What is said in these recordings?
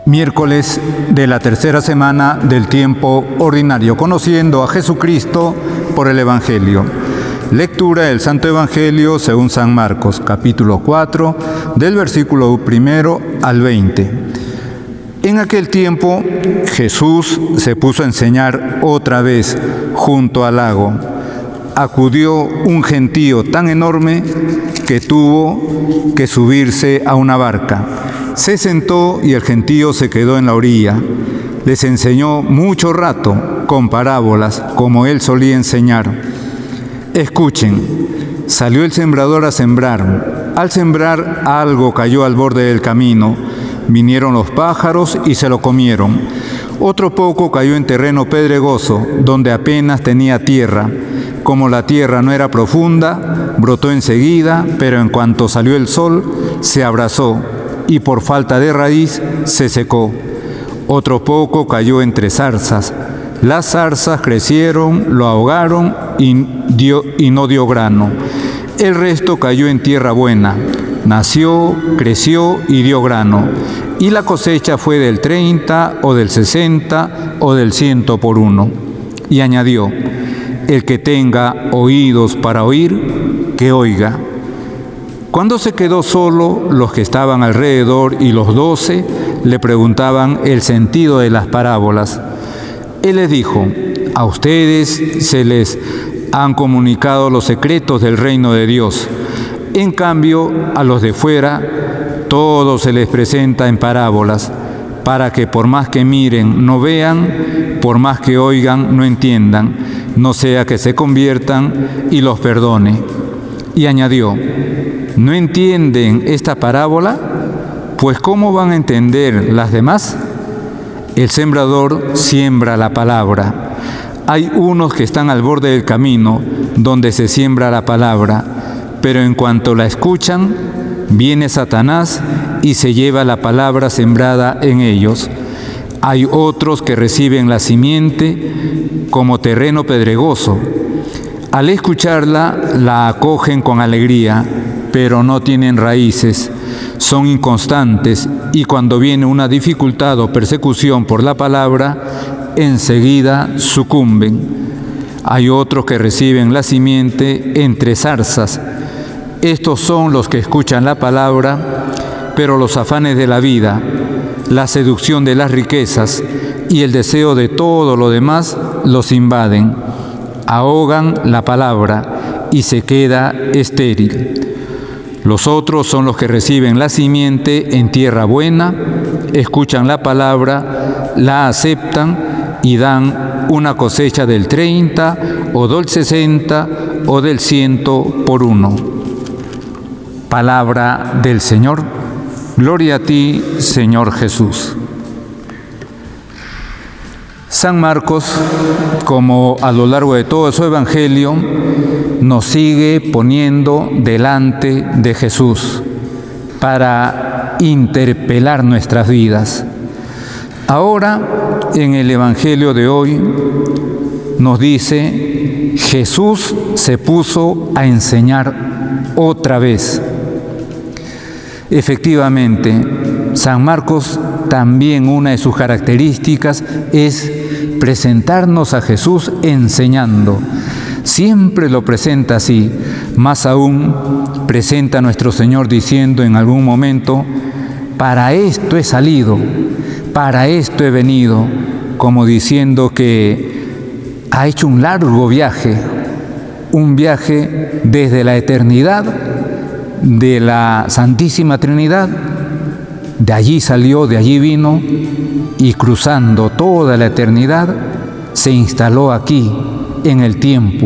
Miércoles de la tercera semana del tiempo ordinario, conociendo a Jesucristo por el Evangelio. Lectura del Santo Evangelio según San Marcos, capítulo 4, del versículo 1 al 20. En aquel tiempo Jesús se puso a enseñar otra vez junto al lago. Acudió un gentío tan enorme que tuvo que subirse a una barca. Se sentó y el gentío se quedó en la orilla. Les enseñó mucho rato con parábolas, como él solía enseñar. Escuchen, salió el sembrador a sembrar. Al sembrar, algo cayó al borde del camino. Vinieron los pájaros y se lo comieron. Otro poco cayó en terreno pedregoso, donde apenas tenía tierra. Como la tierra no era profunda, brotó enseguida, pero en cuanto salió el sol, se abrazó y por falta de raíz se secó. Otro poco cayó entre zarzas. Las zarzas crecieron, lo ahogaron y no dio grano. El resto cayó en tierra buena. Nació, creció y dio grano. Y la cosecha fue del 30 o del 60 o del 100 por uno. Y añadió: el que tenga oídos para oír, que oiga. Cuando se quedó solo, los que estaban alrededor y los 12 le preguntaban el sentido de las parábolas. Él les dijo: a ustedes se les han comunicado los secretos del reino de Dios. En cambio, a los de fuera, todo se les presenta en parábolas, para que por más que miren, no vean, por más que oigan, no entiendan, no sea que se conviertan y los perdone. Y añadió: ¿no entienden esta parábola? Pues ¿cómo van a entender las demás? El sembrador siembra la palabra. Hay unos que están al borde del camino, donde se siembra la palabra, pero en cuanto la escuchan, viene Satanás y se lleva la palabra sembrada en ellos. Hay otros que reciben la simiente como terreno pedregoso. Al escucharla, la acogen con alegría, pero no tienen raíces, son inconstantes y cuando viene una dificultad o persecución por la palabra, enseguida sucumben. Hay otros que reciben la simiente entre zarzas. Estos son los que escuchan la palabra, pero los afanes de la vida, la seducción de las riquezas y el deseo de todo lo demás los invaden, ahogan la palabra y se queda estéril. Los otros son los que reciben la simiente en tierra buena, escuchan la palabra, la aceptan y dan una cosecha del 30 o del 60 o del 100 por uno. Palabra del Señor. Gloria a ti, Señor Jesús. San Marcos, como a lo largo de todo su Evangelio, nos sigue poniendo delante de Jesús para interpelar nuestras vidas. Ahora, en el Evangelio de hoy, nos dice: Jesús se puso a enseñar otra vez. Efectivamente, San Marcos también una de sus características es presentarnos a Jesús enseñando. Siempre lo presenta así, más aún presenta a nuestro Señor diciendo en algún momento: para esto he salido, para esto he venido, como diciendo que ha hecho un largo viaje, un viaje desde la eternidad de la Santísima Trinidad. De allí salió, de allí vino y cruzando toda la eternidad se instaló aquí en el tiempo,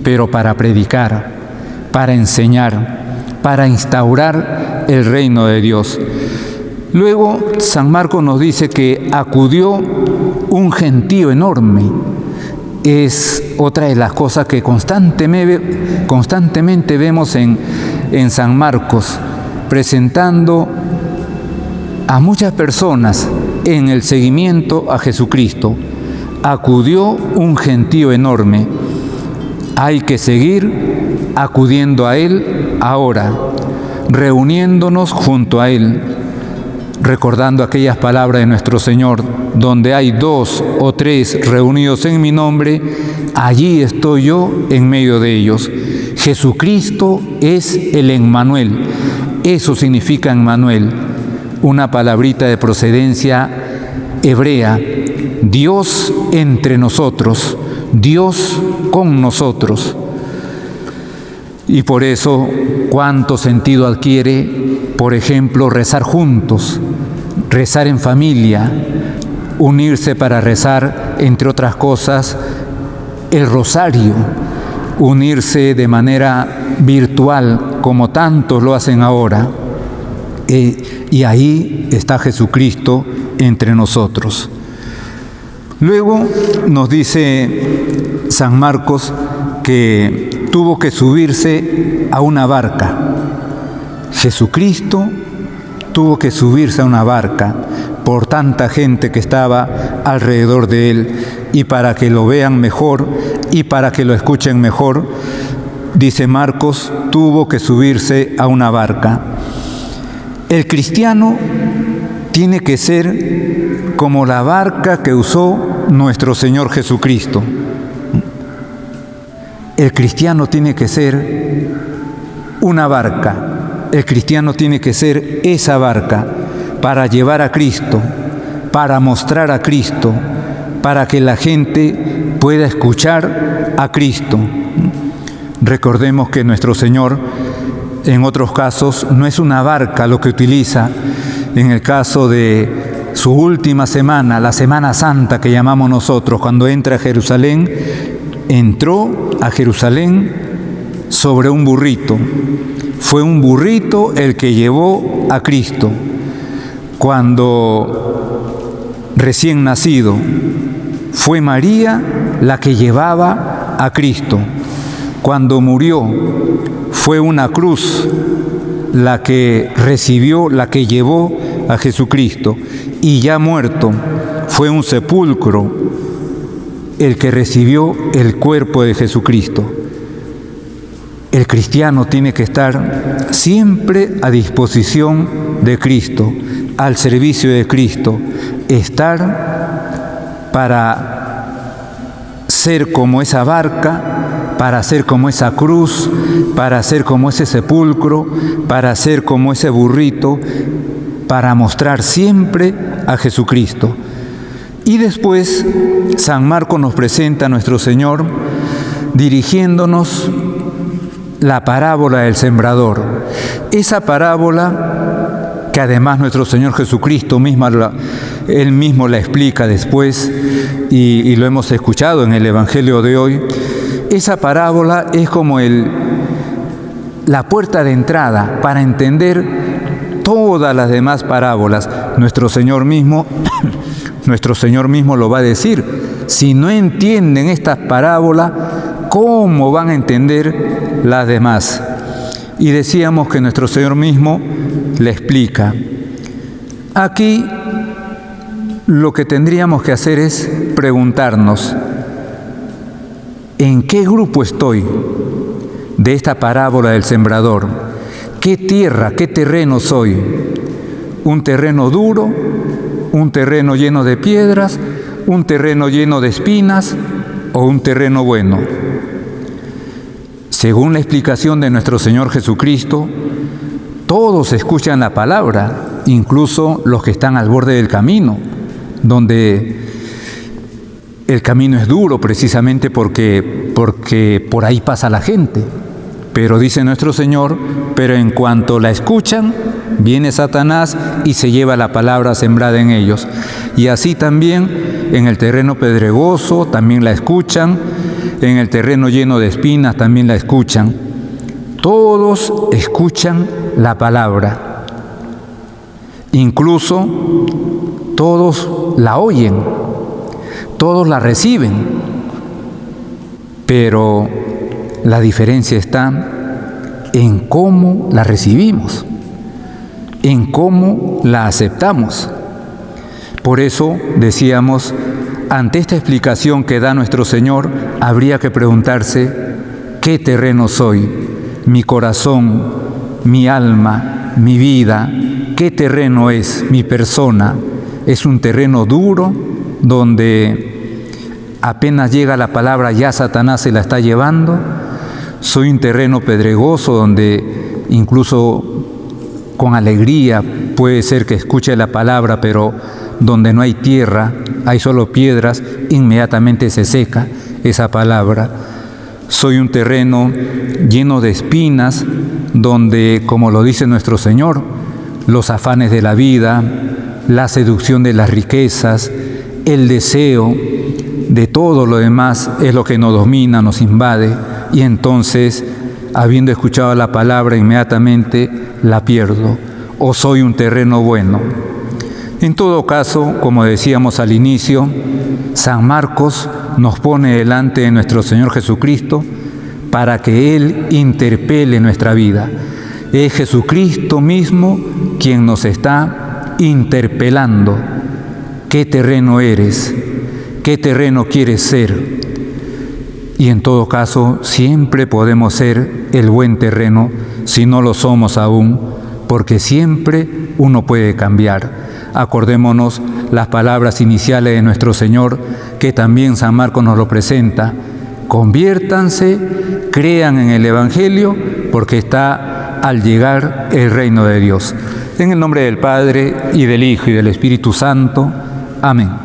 pero para predicar, para enseñar, para instaurar el reino de Dios. Luego San Marcos nos dice que acudió un gentío enorme. Es otra de las cosas que constantemente vemos en San Marcos, presentando a muchas personas en el seguimiento a Jesucristo. Acudió un gentío enorme. Hay que seguir acudiendo a Él ahora, reuniéndonos junto a Él, recordando aquellas palabras de nuestro Señor: donde hay 2 o 3 reunidos en mi nombre, allí estoy yo en medio de ellos. Jesucristo es el Emmanuel. Eso significa Emmanuel, una palabrita de procedencia hebrea. Dios entre nosotros, Dios con nosotros. Y por eso, ¿cuánto sentido adquiere, por ejemplo, rezar juntos, rezar en familia, unirse para rezar, entre otras cosas, el rosario, unirse de manera virtual, como tantos lo hacen ahora? Y ahí está Jesucristo entre nosotros. Luego nos dice San Marcos que tuvo que subirse a una barca. Jesucristo tuvo que subirse a una barca por tanta gente que estaba alrededor de él, y para que lo vean mejor y para que lo escuchen mejor, dice Marcos, tuvo que subirse a una barca. El cristiano tiene que ser como la barca que usó nuestro Señor Jesucristo. El cristiano tiene que ser una barca. El cristiano tiene que ser esa barca para llevar a Cristo, para mostrar a Cristo, para que la gente pueda escuchar a Cristo. Recordemos que nuestro Señor, en otros casos, no es una barca lo que utiliza. En el caso de su última semana, la Semana Santa que llamamos nosotros, cuando entra a Jerusalén, entró a Jerusalén sobre un burrito. Fue un burrito el que llevó a Cristo. Cuando recién nacido, fue María la que llevaba a Cristo. Cuando murió, fue una cruz la que recibió, la que llevó a Jesucristo. Y ya muerto, fue un sepulcro el que recibió el cuerpo de Jesucristo. El cristiano tiene que estar siempre a disposición de Cristo, al servicio de Cristo, estar para ser como esa barca, para ser como esa cruz, para ser como ese sepulcro, para ser como ese burrito, para mostrar siempre a Jesucristo. Y después San Marcos nos presenta a nuestro Señor dirigiéndonos la parábola del sembrador. Esa parábola que además nuestro Señor Jesucristo Él mismo la explica después y lo hemos escuchado en el Evangelio de hoy. Esa parábola es como la puerta de entrada para entender todas las demás parábolas. Nuestro Señor mismo lo va a decir. Si no entienden estas parábolas, ¿cómo van a entender las demás? Y decíamos que nuestro Señor mismo le explica. Aquí lo que tendríamos que hacer es preguntarnos, ¿en qué grupo estoy de esta parábola del sembrador? ¿Qué tierra, qué terreno soy? ¿Un terreno duro? ¿Un terreno lleno de piedras? ¿Un terreno lleno de espinas? ¿O un terreno bueno? Según la explicación de nuestro Señor Jesucristo, todos escuchan la palabra, incluso los que están al borde del camino, donde el camino es duro precisamente porque por ahí pasa la gente. Pero dice nuestro Señor, pero en cuanto la escuchan, viene Satanás y se lleva la palabra sembrada en ellos. Y así también en el terreno pedregoso también la escuchan, en el terreno lleno de espinas también la escuchan. Todos escuchan la palabra. Incluso todos la oyen, todos la reciben. Pero la diferencia está en cómo la recibimos, en cómo la aceptamos. Por eso decíamos, ante esta explicación que da nuestro Señor, habría que preguntarse, ¿qué terreno soy? Mi corazón, mi alma, mi vida, ¿qué qué terreno es mi persona. Es un terreno duro donde apenas llega la palabra ya Satanás se la está llevando. Soy un terreno pedregoso donde incluso con alegría puede ser que escuche la palabra, pero donde no hay tierra, hay solo piedras, inmediatamente se seca esa palabra. Soy un terreno lleno de espinas, donde, como lo dice nuestro Señor, los afanes de la vida, la seducción de las riquezas, el deseo de todo lo demás es lo que nos domina, nos invade, y entonces, habiendo escuchado la palabra, inmediatamente la pierdo. O soy un terreno bueno. En todo caso, como decíamos al inicio, San Marcos nos pone delante de nuestro Señor Jesucristo para que Él interpele nuestra vida. Es Jesucristo mismo quien nos está interpelando. ¿Qué terreno eres? ¿Qué terreno quieres ser? Y en todo caso, siempre podemos ser el buen terreno si no lo somos aún, porque siempre uno puede cambiar. Acordémonos las palabras iniciales de nuestro Señor, que también San Marcos nos lo presenta. Conviértanse, crean en el Evangelio, porque está al llegar el reino de Dios. En el nombre del Padre, y del Hijo, y del Espíritu Santo. Amén.